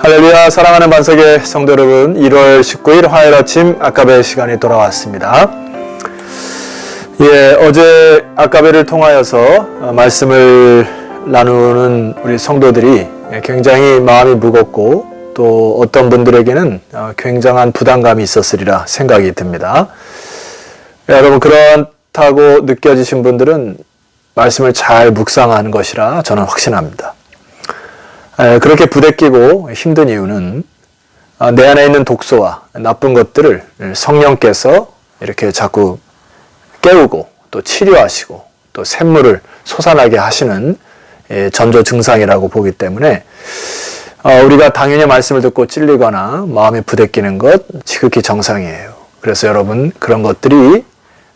할렐루야. 사랑하는 반석의 성도 여러분, 1월 19일 화요일 아침 아까베 시간이 돌아왔습니다. 어제 아까베를 통하여서 말씀을 나누는 우리 성도들이 굉장히 마음이 무겁고 또 어떤 분들에게는 굉장한 부담감이 있었으리라 생각이 듭니다. 여러분, 그렇다고 느껴지신 분들은 말씀을 잘 묵상하는 것이라 저는 확신합니다. 그렇게 부대끼고 힘든 이유는 내 안에 있는 독소와 나쁜 것들을 성령께서 이렇게 자꾸 깨우고 또 치료하시고 또 샘물을 솟아나게 하시는 전조 증상이라고 보기 때문에 우리가 당연히 말씀을 듣고 찔리거나 마음이 부대끼는 것 지극히 정상이에요. 그래서 여러분, 그런 것들이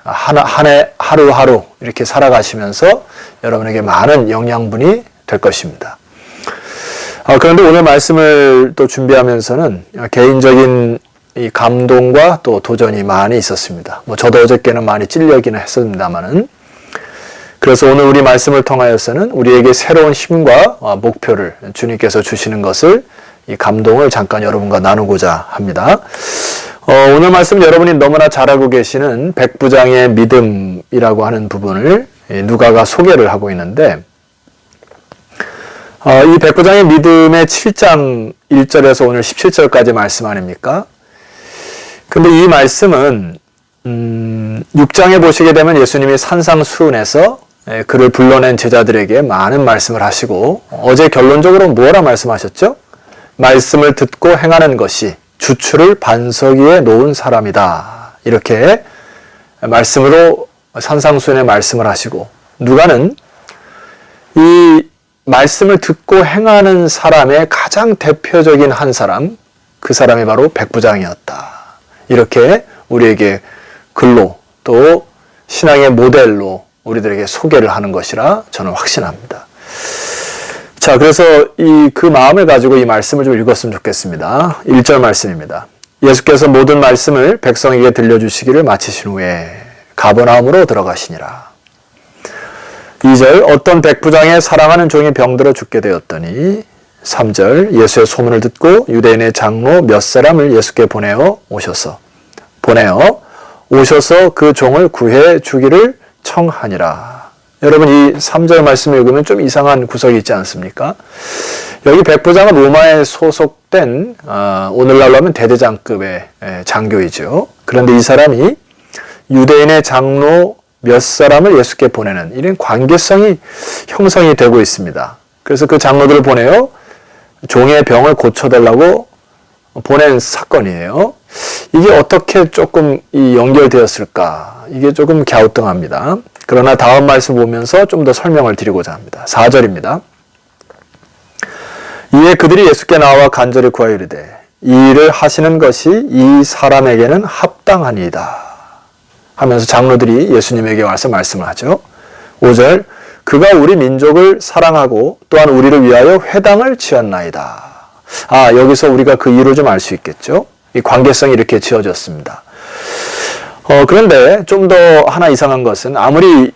한 해 하루하루 이렇게 살아가시면서 여러분에게 많은 영양분이 될 것입니다. 그런데 오늘 말씀을 또 준비하면서는 개인적인 이 감동과 또 도전이 많이 있었습니다. 저도 어저께는 많이 찔려기는 했습니다만은, 그래서 오늘 우리 말씀을 통하여서는 우리에게 새로운 힘과 목표를 주님께서 주시는 것을, 이 감동을 잠깐 여러분과 나누고자 합니다. 오늘 말씀 여러분이 너무나 잘 알고 계시는 백부장의 믿음이라고 하는 부분을 누가가 소개를 하고 있는데, 이 백부장의 믿음의 7장 1절에서 오늘 17절까지 말씀 아닙니까? 근데 이 말씀은 6장에 보시게 되면 예수님이 산상수훈에서 그를 불러낸 제자들에게 많은 말씀을 하시고, 어제 결론적으로 뭐라 말씀하셨죠? 말씀을 듣고 행하는 것이 주추를 반석 위에 놓은 사람이다. 이렇게 말씀으로 산상수훈에 말씀을 하시고, 누가는 이 말씀을 듣고 행하는 사람의 가장 대표적인 한 사람, 그 사람이 바로 백부장이었다. 이렇게 우리에게 글로 또 신앙의 모델로 우리들에게 소개를 하는 것이라 저는 확신합니다. 자, 그래서 그 마음을 가지고 이 말씀을 좀 읽었으면 좋겠습니다. 1절 말씀입니다. 예수께서 모든 말씀을 백성에게 들려주시기를 마치신 후에 가버나움으로 들어가시니라. 2절, 어떤 백부장의 사랑하는 종이 병들어 죽게 되었더니, 3절, 예수의 소문을 듣고 유대인의 장로 몇 사람을 예수께 보내어 오셔서 그 종을 구해 주기를 청하니라. 여러분, 이 3절 말씀을 읽으면 좀 이상한 구석이 있지 않습니까? 여기 백부장은 로마에 소속된 오늘날로 하면 대대장급의 장교이죠. 그런데 이 사람이 유대인의 장로 몇 사람을 예수께 보내는 이런 관계성이 형성이 되고 있습니다. 그래서 그 장로들을 보내어 종의 병을 고쳐달라고 보낸 사건이에요. 이게 어떻게 조금 연결되었을까? 이게 조금 갸우뚱합니다. 그러나 다음 말씀 보면서 좀 더 설명을 드리고자 합니다. 4절입니다. 이에 그들이 예수께 나와 간절히 구하여 이르되 이 일을 하시는 것이 이 사람에게는 합당하니이다 하면서 장로들이 예수님에게 와서 말씀을 하죠. 5절, 그가 우리 민족을 사랑하고 또한 우리를 위하여 회당을 지었나이다. 여기서 우리가 그 이유를 좀 알 수 있겠죠. 이 관계성이 이렇게 지어졌습니다. 그런데 좀 더 하나 이상한 것은, 아무리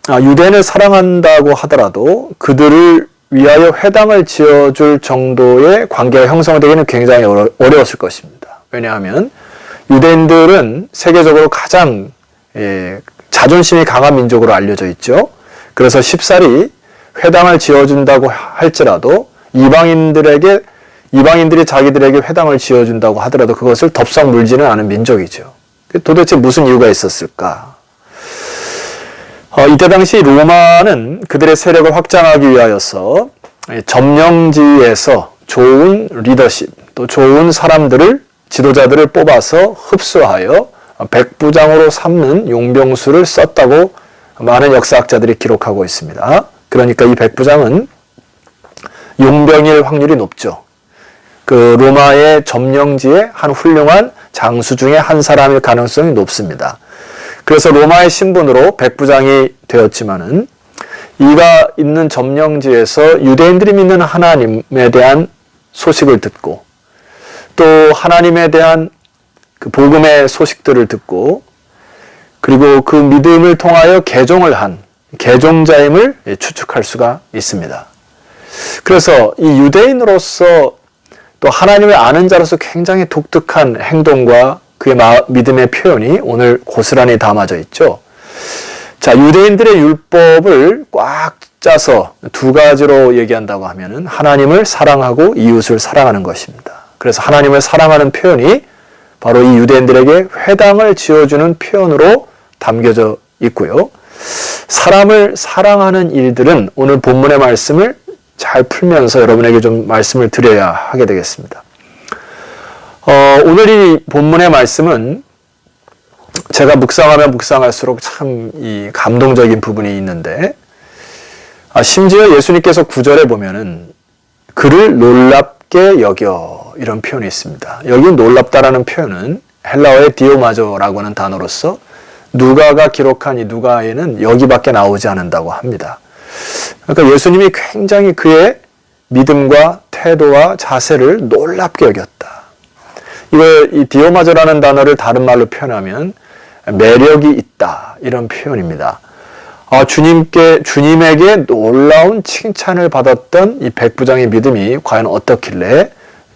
유대인을 사랑한다고 하더라도 그들을 위하여 회당을 지어줄 정도의 관계가 형성되기는 굉장히 어려웠을 것입니다. 왜냐하면 유대인들은 세계적으로 가장 자존심이 강한 민족으로 알려져 있죠. 그래서 쉽사리 회당을 지어준다고 할지라도 이방인들이 자기들에게 회당을 지어준다고 하더라도 그것을 덥석 물지는 않은 민족이죠. 도대체 무슨 이유가 있었을까? 이때 당시 로마는 그들의 세력을 확장하기 위하여서 점령지에서 좋은 리더십, 또 좋은 사람들을, 지도자들을 뽑아서 흡수하여 백부장으로 삼는 용병수를 썼다고 많은 역사학자들이 기록하고 있습니다. 그러니까 이 백부장은 용병일 확률이 높죠. 그 로마의 점령지의 한 훌륭한 장수 중에 한 사람일 가능성이 높습니다. 그래서 로마의 신분으로 백부장이 되었지만은, 이가 있는 점령지에서 유대인들이 믿는 하나님에 대한 소식을 듣고 또 하나님에 대한 그 복음의 소식들을 듣고, 그리고 그 믿음을 통하여 개종을 한 개종자임을 추측할 수가 있습니다. 그래서 이 유대인으로서 또 하나님을 아는 자로서 굉장히 독특한 행동과 그의 믿음의 표현이 오늘 고스란히 담아져 있죠. 자, 유대인들의 율법을 꽉 짜서 두 가지로 얘기한다고 하면은 하나님을 사랑하고 이웃을 사랑하는 것입니다. 그래서 하나님을 사랑하는 표현이 바로 이 유대인들에게 회당을 지어주는 표현으로 담겨져 있고요. 사람을 사랑하는 일들은 오늘 본문의 말씀을 잘 풀면서 여러분에게 좀 말씀을 드려야 하게 되겠습니다. 오늘 이 본문의 말씀은 제가 묵상하면 묵상할수록 참 이 감동적인 부분이 있는데, 심지어 예수님께서 9절에 보면은 그를 놀랍게 여겨 이런 표현이 있습니다. 여기 놀랍다라는 표현은 헬라어의 디오마조라고 하는 단어로서 누가가 기록한 이 누가에는 여기밖에 나오지 않는다고 합니다. 그러니까 예수님이 굉장히 그의 믿음과 태도와 자세를 놀랍게 여겼다. 이 디오마조라는 단어를 다른 말로 표현하면 매력이 있다 이런 표현입니다. 주님에게 놀라운 칭찬을 받았던 이 백부장의 믿음이 과연 어떻길래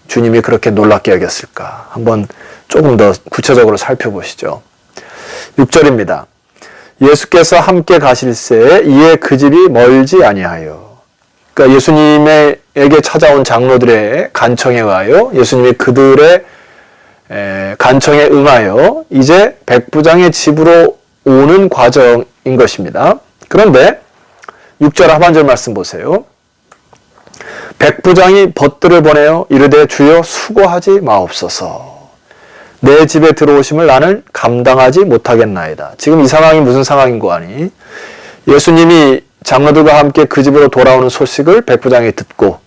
주님이 그렇게 놀랍게 여겼을까? 한번 조금 더 구체적으로 살펴보시죠. 6절입니다. 예수께서 함께 가실새 이에 그 집이 멀지 아니하여. 그러니까 예수님에게 찾아온 장로들의 간청에 의하여 예수님이 그들의 간청에 응하여 이제 백부장의 집으로 오는 과정인 것입니다. 그런데 6절 하반절 말씀 보세요. 백부장이 벗들을 보내어 이르되 주여 수고하지 마옵소서. 내 집에 들어오심을 나는 감당하지 못하겠나이다. 지금 이 상황이 무슨 상황인고 하니 예수님이 장로들과 함께 그 집으로 돌아오는 소식을 백부장이 듣고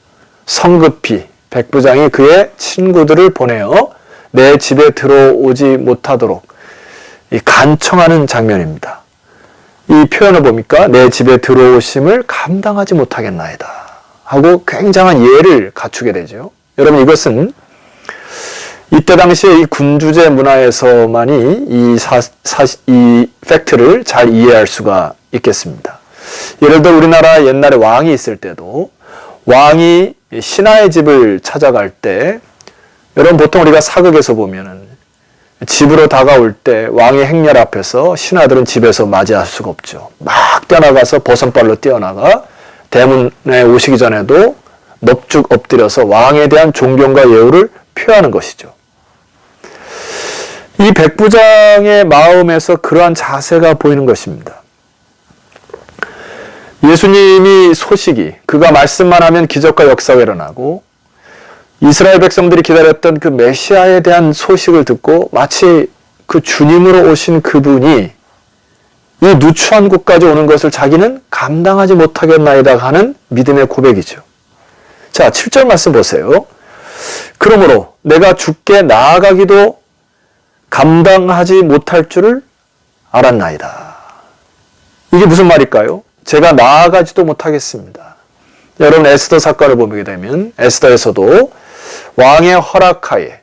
성급히 백부장이 그의 친구들을 보내어 내 집에 들어오지 못하도록 간청하는 장면입니다. 이 표현을 보니까 내 집에 들어오심을 감당하지 못하겠나이다 하고 굉장한 예를 갖추게 되죠. 여러분, 이것은 이때 당시에 이 군주제 문화에서만이 이 팩트를 잘 이해할 수가 있겠습니다. 예를 들어 우리나라 옛날에 왕이 있을 때도 왕이 신하의 집을 찾아갈 때 여러분 보통 우리가 사극에서 보면은 집으로 다가올 때 왕의 행렬 앞에서 신하들은 집에서 맞이할 수가 없죠. 막 뛰어나가서 버선발로 뛰어나가 대문에 오시기 전에도 넙죽 엎드려서 왕에 대한 존경과 예우를 표하는 것이죠. 이 백부장의 마음에서 그러한 자세가 보이는 것입니다. 예수님이 소식이 그가 말씀만 하면 기적과 역사가 일어나고 이스라엘 백성들이 기다렸던 그 메시아에 대한 소식을 듣고 마치 그 주님으로 오신 그분이 이 누추한 곳까지 오는 것을 자기는 감당하지 못하겠나이다 하는 믿음의 고백이죠. 자, 7절 말씀 보세요. 그러므로 내가 주께 나아가기도 감당하지 못할 줄을 알았나이다. 이게 무슨 말일까요? 제가 나아가지도 못하겠습니다. 여러분, 에스더 사건을 보게 되면 에스더에서도 왕의 허락하에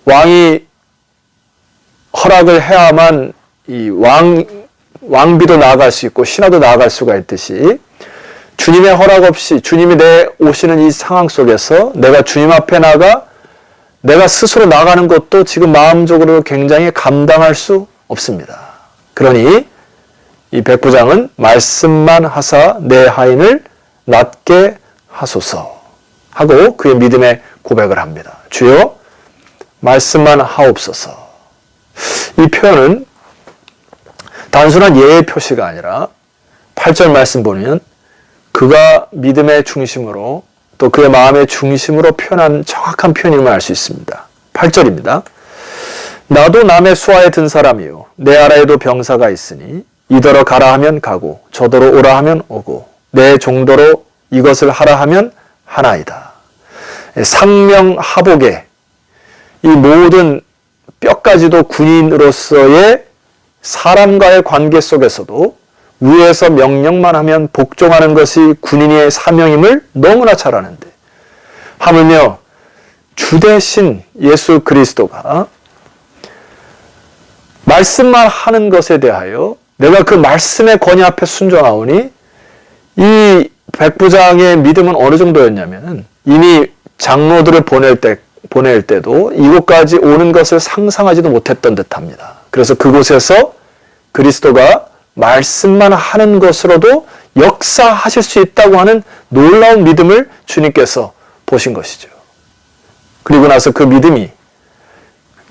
왕이 허락을 해야만 이 왕비도 나아갈 수 있고 신하도 나아갈 수가 있듯이 주님의 허락 없이 주님이 내 오시는 이 상황 속에서 내가 주님 앞에 나가 내가 스스로 나가는 것도 지금 마음적으로 굉장히 감당할 수 없습니다. 그러니 이 백부장은 말씀만 하사 내 하인을 낫게 하소서 하고 그의 믿음의 고백을 합니다. 주여 말씀만 하옵소서. 이 표현은 단순한 예의 표시가 아니라 8절 말씀 보면 그가 믿음의 중심으로 또 그의 마음의 중심으로 표현한 정확한 표현임을 알 수 있습니다. 8절입니다. 나도 남의 수하에 든 사람이요 내 아래에도 병사가 있으니 이더러 가라 하면 가고 저더러 오라 하면 오고 내 종도로 이것을 하라 하면 하나이다. 상명하복의 이 모든 뼈까지도 군인으로서의 사람과의 관계 속에서도 위에서 명령만 하면 복종하는 것이 군인의 사명임을 너무나 잘 아는데 하물며 주 대신 예수 그리스도가 말씀만 하는 것에 대하여 내가 그 말씀의 권위 앞에 순종하오니 이 백부장의 믿음은 어느 정도였냐면은 이미 장로들을 보낼 때도 이곳까지 오는 것을 상상하지도 못했던 듯합니다. 그래서 그곳에서 그리스도가 말씀만 하는 것으로도 역사하실 수 있다고 하는 놀라운 믿음을 주님께서 보신 것이죠. 그리고 나서 그 믿음이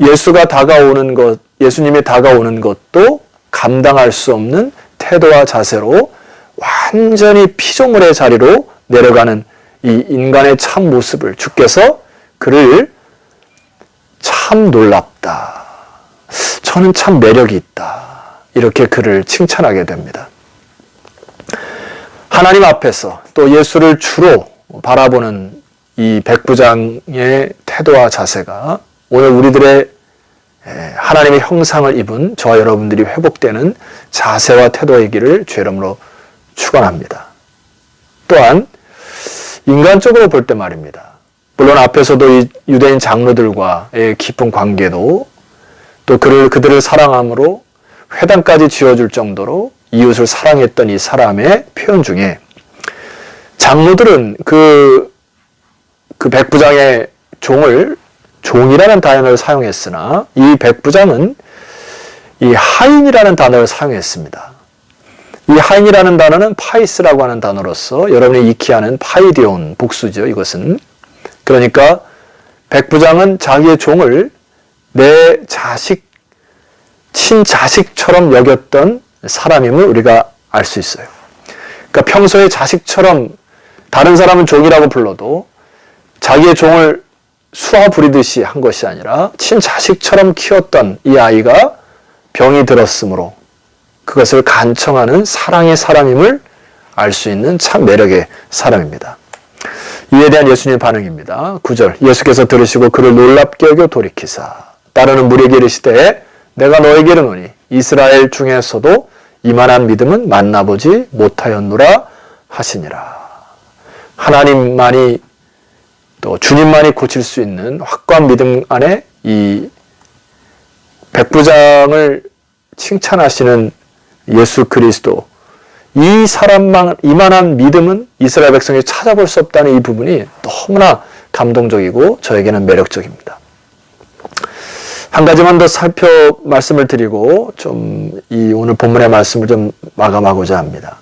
예수님이 다가오는 것도 감당할 수 없는 태도와 자세로 완전히 피조물의 자리로 내려가는 이 인간의 참 모습을 주께서 그를 참 놀랍다. 저는 참 매력이 있다. 이렇게 그를 칭찬하게 됩니다. 하나님 앞에서 또 예수를 주로 바라보는 이 백부장의 태도와 자세가 오늘 우리들의 하나님의 형상을 입은 저와 여러분들이 회복되는 자세와 태도이기를 주 이름으로 축원합니다. 또한 인간적으로 볼 때 말입니다. 물론 앞에서도 이 유대인 장로들과의 깊은 관계도 또 그들을 사랑함으로 회당까지 지어줄 정도로 이웃을 사랑했던 이 사람의 표현 중에 장로들은 그 백부장의 종이라는 단어를 사용했으나 이 백부장은 이 하인이라는 단어를 사용했습니다. 이 하인이라는 단어는 파이스라고 하는 단어로서 여러분이 익히 아는 파이디온 복수죠. 이것은 그러니까 백부장은 자기의 종을 내 친자식처럼 여겼던 사람임을 우리가 알 수 있어요. 그러니까 평소에 자식처럼 다른 사람은 종이라고 불러도 자기의 종을 수아 부리듯이 한 것이 아니라 친자식처럼 키웠던 이 아이가 병이 들었으므로 그것을 간청하는 사랑의 사람임을 알 수 있는 참 매력의 사람입니다. 이에 대한 예수님의 반응입니다. 9절 예수께서 들으시고 그를 놀랍게 여겨 돌이키사 따르는 무리에게 이르시되 내가 너에게 이르노니 이스라엘 중에서도 이만한 믿음은 만나보지 못하였노라 하시니라. 하나님만이 또 주님만이 고칠 수 있는 확고한 믿음 안에 이 백부장을 칭찬하시는 예수 그리스도, 이 사람만 이만한 믿음은 이스라엘 백성이 찾아볼 수 없다는 이 부분이 너무나 감동적이고 저에게는 매력적입니다. 한 가지만 더 말씀을 드리고 이 오늘 본문의 말씀을 좀 마감하고자 합니다.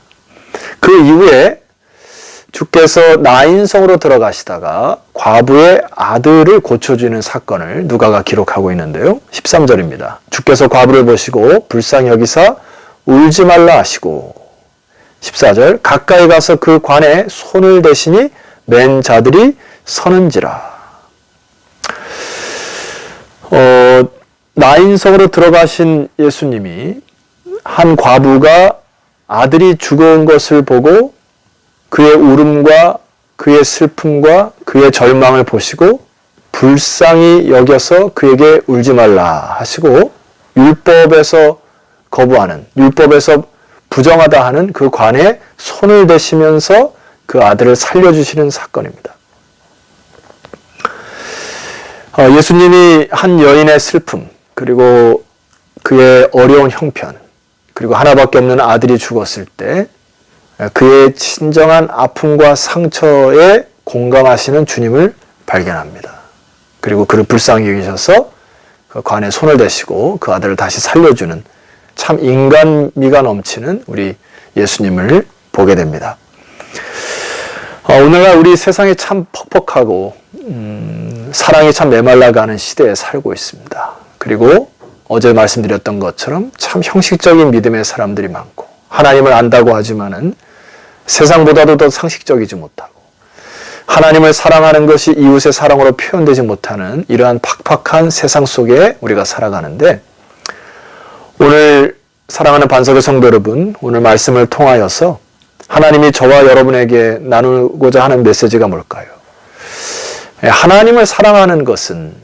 그 이후에 주께서 나인성으로 들어가시다가 과부의 아들을 고쳐주는 사건을 누가가 기록하고 있는데요. 13절입니다. 주께서 과부를 보시고 불쌍히 여기사 울지 말라 하시고 14절 가까이 가서 그 관에 손을 대시니 맨 자들이 서는지라. 나인성으로 들어가신 예수님이 한 과부가 아들이 죽어온 것을 보고 그의 울음과 그의 슬픔과 그의 절망을 보시고 불쌍히 여겨서 그에게 울지 말라 하시고 율법에서 거부하는, 율법에서 부정하다 하는 그 관에 손을 대시면서 그 아들을 살려주시는 사건입니다. 예수님이 한 여인의 슬픔, 그리고 그의 어려운 형편, 그리고 하나밖에 없는 아들이 죽었을 때 그의 진정한 아픔과 상처에 공감하시는 주님을 발견합니다. 그리고 그를 불쌍히 여기셔서 그 관에 손을 대시고 그 아들을 다시 살려주는 참 인간미가 넘치는 우리 예수님을 보게 됩니다. 오늘날 우리 세상이 참 퍽퍽하고 사랑이 참 메말라가는 시대에 살고 있습니다. 그리고 어제 말씀드렸던 것처럼 참 형식적인 믿음의 사람들이 많고 하나님을 안다고 하지만은 세상보다도 더 상식적이지 못하고 하나님을 사랑하는 것이 이웃의 사랑으로 표현되지 못하는 이러한 팍팍한 세상 속에 우리가 살아가는데 오늘 사랑하는 반석의 성도 여러분, 오늘 말씀을 통하여서 하나님이 저와 여러분에게 나누고자 하는 메시지가 뭘까요? 하나님을 사랑하는 것은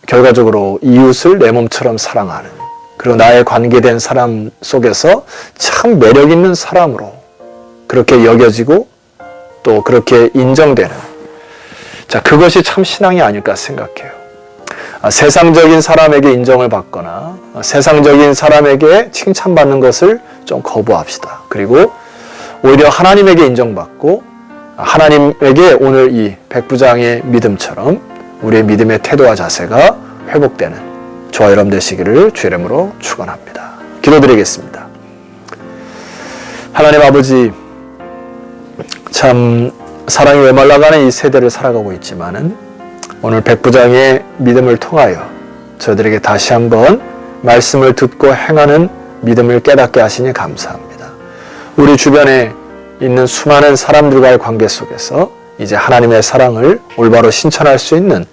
결과적으로 이웃을 내 몸처럼 사랑하는, 그리고 나의 관계된 사람 속에서 참 매력 있는 사람으로 그렇게 여겨지고 또 그렇게 인정되는, 자, 그것이 참 신앙이 아닐까 생각해요. 세상적인 사람에게 인정을 받거나 세상적인 사람에게 칭찬받는 것을 좀 거부합시다. 그리고 오히려 하나님에게 인정받고 하나님에게 오늘 이 백부장의 믿음처럼 우리의 믿음의 태도와 자세가 회복되는 저와 여러분 되시기를 주의 이름으로 축원합니다. 기도드리겠습니다. 하나님 아버지, 참 사랑이 메말라가는 이 세대를 살아가고 있지만은 오늘 백부장의 믿음을 통하여 저희들에게 다시 한번 말씀을 듣고 행하는 믿음을 깨닫게 하시니 감사합니다. 우리 주변에 있는 수많은 사람들과의 관계 속에서 이제 하나님의 사랑을 올바로 실천할 수 있는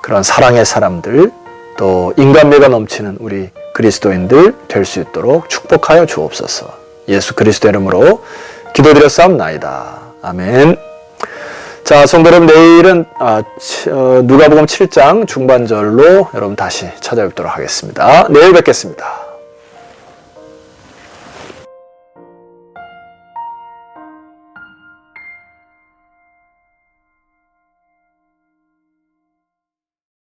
그런 사랑의 사람들, 또 인간미가 넘치는 우리 그리스도인들 될 수 있도록 축복하여 주옵소서. 예수 그리스도 이름으로 기도드렸사옵나이다. 아멘. 자, 성도 여러분, 내일은 누가복음 7장 중반절로 여러분 다시 찾아뵙도록 하겠습니다. 내일 뵙겠습니다.